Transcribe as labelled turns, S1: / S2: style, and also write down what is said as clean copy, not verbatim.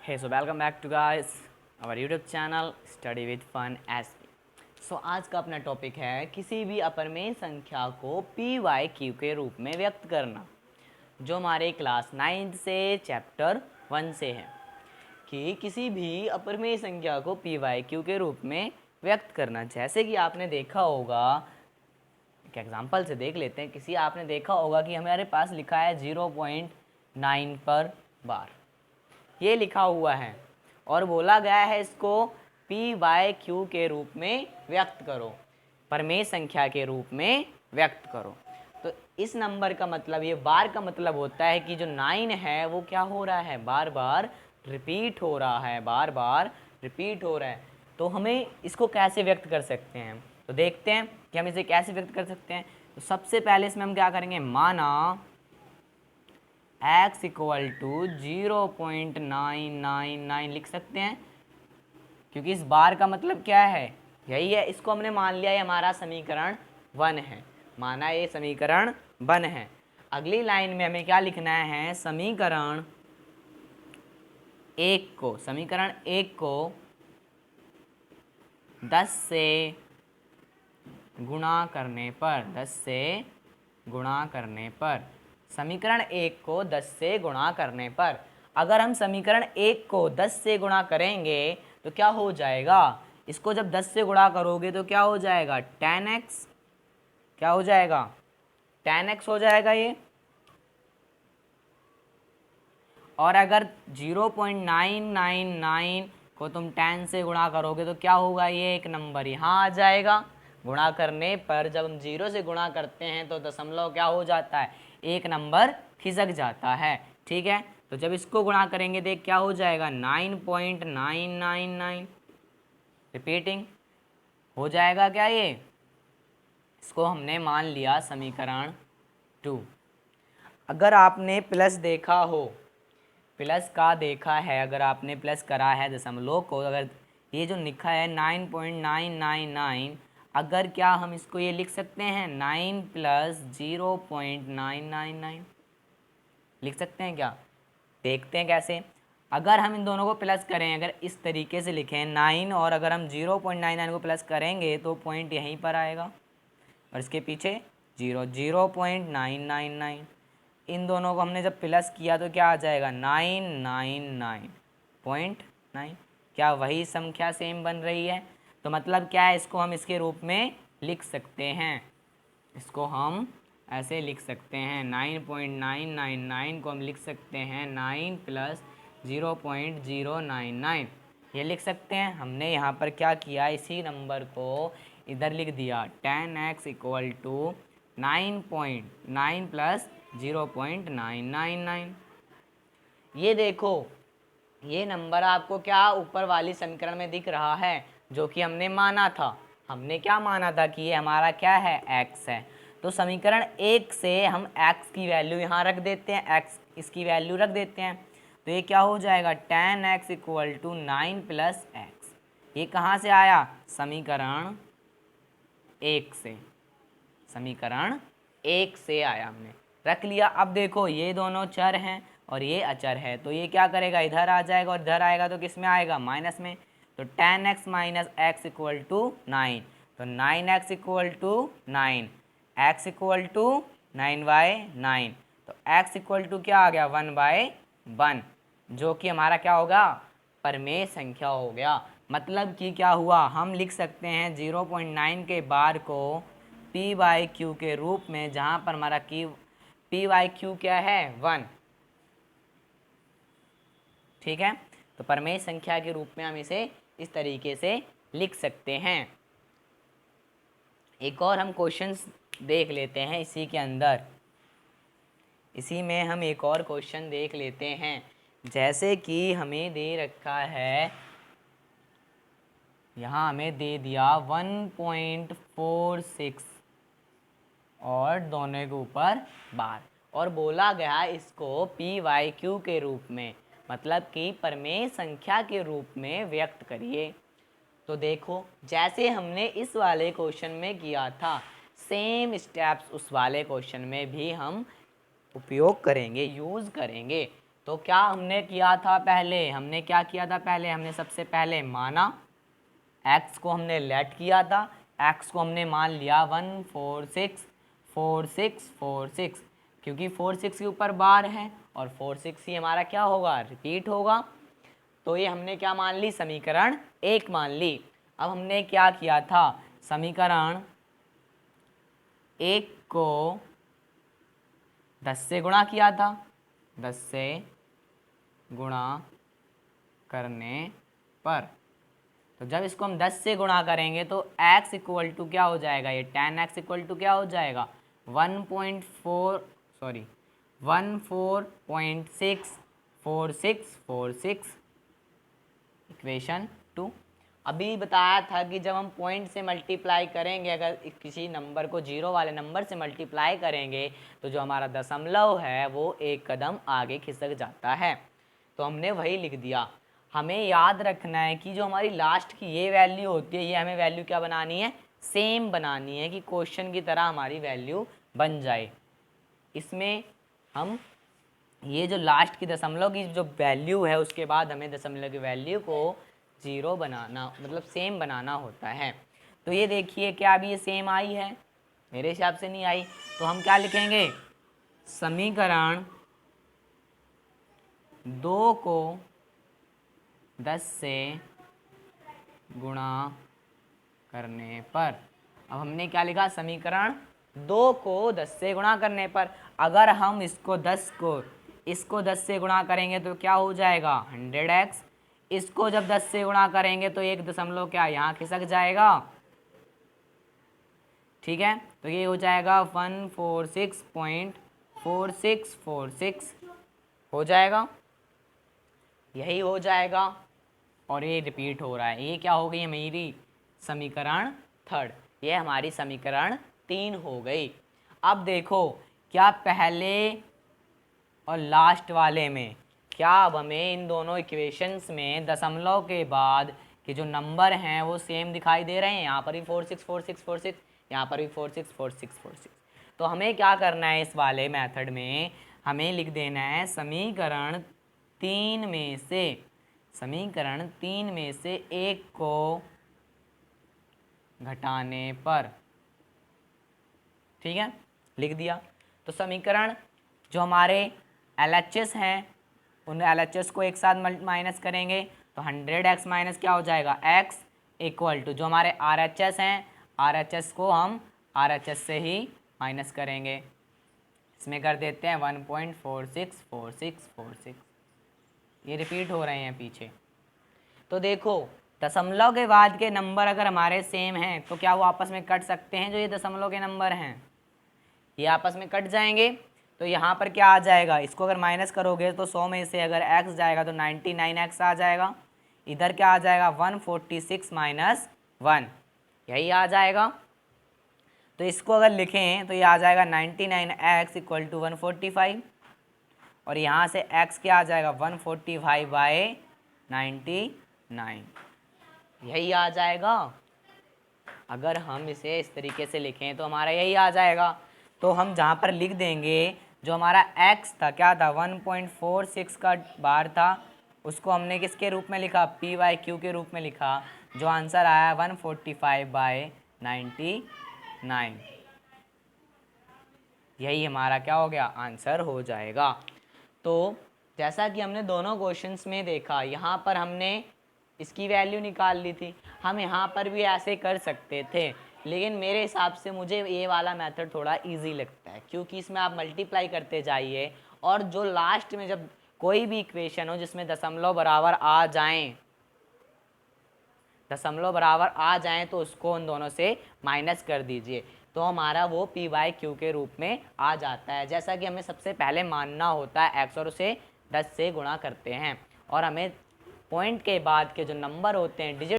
S1: Hey, so welcome back to guys our YouTube channel Study with Fun SP. आज का अपना topic है किसी भी अपरिमेय संख्या को पी वाई क्यू के रूप में व्यक्त करना, जो हमारे क्लास 9 से चैप्टर 1 से है कि किसी भी अपरिमेय संख्या को पी वाई क्यू के रूप में व्यक्त करना। जैसे कि आपने देखा होगा, एक एग्जांपल से देख लेते हैं। आपने देखा होगा कि हमारे पास लिखा है 0.9 पर बार, ये लिखा हुआ है और बोला गया है इसको पी वाई क्यू के रूप में व्यक्त करो, परिमेय संख्या के रूप में व्यक्त करो। तो इस नंबर का मतलब, ये बार का मतलब होता है कि जो 9 है वो क्या हो रहा है, बार बार रिपीट हो रहा है, बार बार रिपीट हो रहा है। तो हमें इसको कैसे व्यक्त कर सकते हैं, तो देखते हैं कि हम इसे कैसे व्यक्त कर सकते हैं। तो सबसे पहले इसमें हम क्या करेंगे, माना x इक्वल टू 0.999 लिख सकते हैं, क्योंकि इस बार का मतलब क्या है, यही है। इसको हमने मान लिया है हमारा समीकरण 1 है, माना ये समीकरण 1 है। अगली लाइन में हमें क्या लिखना है, समीकरण 1 को 10 से गुणा करने पर, समीकरण 1 को 10 से गुणा करने पर, अगर हम समीकरण 1 को 10 से गुणा करेंगे तो क्या हो जाएगा, इसको जब 10 से गुणा करोगे तो क्या हो जाएगा, 10x, क्या हो जाएगा, 10x हो जाएगा ये। और अगर 0.999 को तुम 10 से गुणा करोगे तो क्या होगा, ये एक नंबर यहाँ आ जाएगा। गुणा करने पर जब हम 0 से गुणा करते हैं तो दशमलव क्या हो जाता है, एक नंबर खिसक जाता है। ठीक है, तो जब इसको गुणा करेंगे देख क्या हो जाएगा, 9.999 रिपीटिंग हो जाएगा क्या ये। इसको हमने मान लिया समीकरण 2। अगर आपने प्लस देखा हो, प्लस का देखा है, अगर आपने प्लस करा है दशमलव को, अगर ये जो लिखा है 9.999, अगर क्या हम इसको ये लिख सकते हैं 9 प्लस 0.999 लिख सकते हैं क्या, देखते हैं कैसे। अगर हम इन दोनों को प्लस करें, अगर इस तरीके से लिखें 9 और अगर हम 0.99 को प्लस करेंगे तो पॉइंट यहीं पर आएगा और इसके पीछे 0.999। इन दोनों को हमने जब प्लस किया तो क्या आ जाएगा, 999.9। क्या वही संख्या सेम बन रही है, तो मतलब क्या है, इसको हम इसके रूप में लिख सकते हैं। इसको हम ऐसे लिख सकते हैं, 9.999 को हम लिख सकते हैं 9 प्लस 0.099, ये लिख सकते हैं। हमने यहाँ पर क्या किया, इसी नंबर को इधर लिख दिया, 10x इक्वल टू 9.9 प्लस 0.999। ये देखो, ये नंबर आपको क्या ऊपर वाली समीकरण में दिख रहा है, जो कि हमने माना था। हमने क्या माना था कि ये हमारा क्या है, x है। तो समीकरण 1 से हम x की वैल्यू यहाँ रख देते हैं, x इसकी वैल्यू रख देते हैं, तो ये क्या हो जाएगा, 10x equal to 9 plus x। ये कहाँ से आया, समीकरण 1 से, समीकरण 1 से आया, हमने रख लिया। अब देखो ये दोनों चर हैं और ये अचर है, तो ये क्या करेगा, इधर आ जाएगा और इधर आएगा तो किस में आएगा, माइनस में। तो 10x minus x equal to 9, तो 9x equal to 9, x equal to 9/9, तो x इक्वल टू क्या आ गया, 1/1, जो कि हमारा क्या होगा, परिमेय संख्या हो गया। मतलब कि क्या हुआ, हम लिख सकते हैं 0.9 के बार को पी वाई क्यू के रूप में, जहाँ पर हमारा की पी वाई क्यू क्या है, 1। ठीक है, तो परिमेय संख्या के रूप में हम इसे इस तरीके से लिख सकते हैं। एक और हम क्वेश्चंस देख लेते हैं इसी के अंदर, इसी में हम एक और क्वेश्चन देख लेते हैं। जैसे कि हमें दे रखा है, यहाँ हमें दे दिया 1.46 और दोनों के ऊपर बार, और बोला गया इसको पी वाई क्यू के रूप में, मतलब कि परिमेय संख्या के रूप में व्यक्त करिए। तो देखो, जैसे हमने इस वाले क्वेश्चन में किया था, सेम स्टेप्स उस वाले क्वेश्चन में भी हम उपयोग करेंगे, यूज़ करेंगे। तो क्या हमने किया था पहले, हमने क्या किया था पहले, हमने सबसे पहले माना x को हमने लेट किया था, x को हमने मान लिया 1 4 6 4 6 4 6, क्योंकि 4 6 के ऊपर बार है और 4 6 ही हमारा क्या होगा, रिपीट होगा। तो ये हमने क्या मान ली, समीकरण 1 मान ली। अब हमने क्या किया था, समीकरण 1 को 10 से गुणा किया था, 10 से गुणा करने पर, तो जब इसको हम 10 से गुणा करेंगे तो x इक्वल टू क्या हो जाएगा, ये tan x इक्वल टू क्या हो जाएगा 14.64646, इक्वेशन 2। अभी बताया था कि जब हम पॉइंट से मल्टीप्लाई करेंगे, अगर किसी नंबर को जीरो वाले नंबर से मल्टीप्लाई करेंगे तो जो हमारा दशमलव है वो एक कदम आगे खिसक जाता है, तो हमने वही लिख दिया। हमें याद रखना है कि जो हमारी लास्ट की ये वैल्यू होती है, ये हमें वैल्यू क्या बनानी है, सेम बनानी है, कि क्वेश्चन की तरह हमारी वैल्यू बन जाए। इसमें हम ये जो लास्ट की दशमलव की जो वैल्यू है उसके बाद हमें दशमलव की वैल्यू को ज़ीरो बनाना, मतलब सेम बनाना होता है। तो ये देखिए क्या अभी ये सेम आई है, मेरे हिसाब से नहीं आई, तो हम क्या लिखेंगे, समीकरण 2 को 10 से गुणा करने पर, अब हमने क्या लिखा, समीकरण 2 को 10 से गुणा करने पर, अगर हम इसको 10 से गुणा करेंगे तो क्या हो जाएगा 100x, इसको जब 10 से गुणा करेंगे तो एक दशमलव क्या यहाँ खिसक जाएगा, ठीक है, तो ये हो जाएगा 146.4646 हो जाएगा, यही हो जाएगा। और ये रिपीट हो रहा है, ये क्या हो गई मेरी समीकरण 3, ये हमारी समीकरण 3 हो गई। अब देखो क्या पहले और लास्ट वाले में, क्या अब हमें इन दोनों इक्वेशंस में दशमलव के बाद के जो नंबर हैं वो सेम दिखाई दे रहे हैं, यहाँ पर भी 464646, यहाँ पर भी 464646। तो हमें क्या करना है, इस वाले मेथड में हमें लिख देना है समीकरण 3 में से एक को घटाने पर, ठीक है, लिख दिया। तो समीकरण जो हमारे LHS हैं उन LHS को एक साथ माइनस करेंगे तो 100x माइनस क्या हो जाएगा x इक्वल टू जो हमारे RHS हैं, RHS को हम RHS से ही माइनस करेंगे, इसमें कर देते हैं 1.464646, ये रिपीट हो रहे हैं पीछे। तो देखो दशमलव के बाद के नंबर अगर हमारे सेम हैं तो क्या वो आपस में कट सकते हैं, जो ये दशमलव के नंबर हैं ये आपस में कट जाएंगे। तो यहाँ पर क्या आ जाएगा, इसको अगर माइनस करोगे तो 100 में से अगर x जाएगा तो 99x आ जाएगा, इधर क्या आ जाएगा 146 माइनस 1, यही आ जाएगा। तो इसको अगर लिखें तो ये आ जाएगा 99x इक्वल टू 145, और यहाँ से x क्या आ जाएगा 145/99, यही आ जाएगा। अगर हम इसे इस तरीके से लिखें तो हमारा यही आ जाएगा। तो हम जहाँ पर लिख देंगे जो हमारा x था क्या था 1.46 का बार था, उसको हमने किसके रूप में लिखा, p/q के रूप में लिखा, जो आंसर आया 145/99, यही हमारा क्या हो गया, आंसर हो जाएगा। तो जैसा कि हमने दोनों क्वेश्चंस में देखा, यहाँ पर हमने इसकी वैल्यू निकाल ली थी, हम यहाँ पर भी ऐसे कर सकते थे, लेकिन मेरे हिसाब से मुझे ये वाला मेथड थोड़ा इजी लगता है, क्योंकि इसमें आप मल्टीप्लाई करते जाइए और जो लास्ट में जब कोई भी इक्वेशन हो जिसमें दशमलव बराबर आ जाएं तो उसको उन दोनों से माइनस कर दीजिए, तो हमारा वो p/q के रूप में आ जाता है, जैसा कि हमें सबसे पहले मानना होता है x और उसे 10 से गुणा करते हैं, और हमें पॉइंट के बाद के जो नंबर होते हैं डिजिट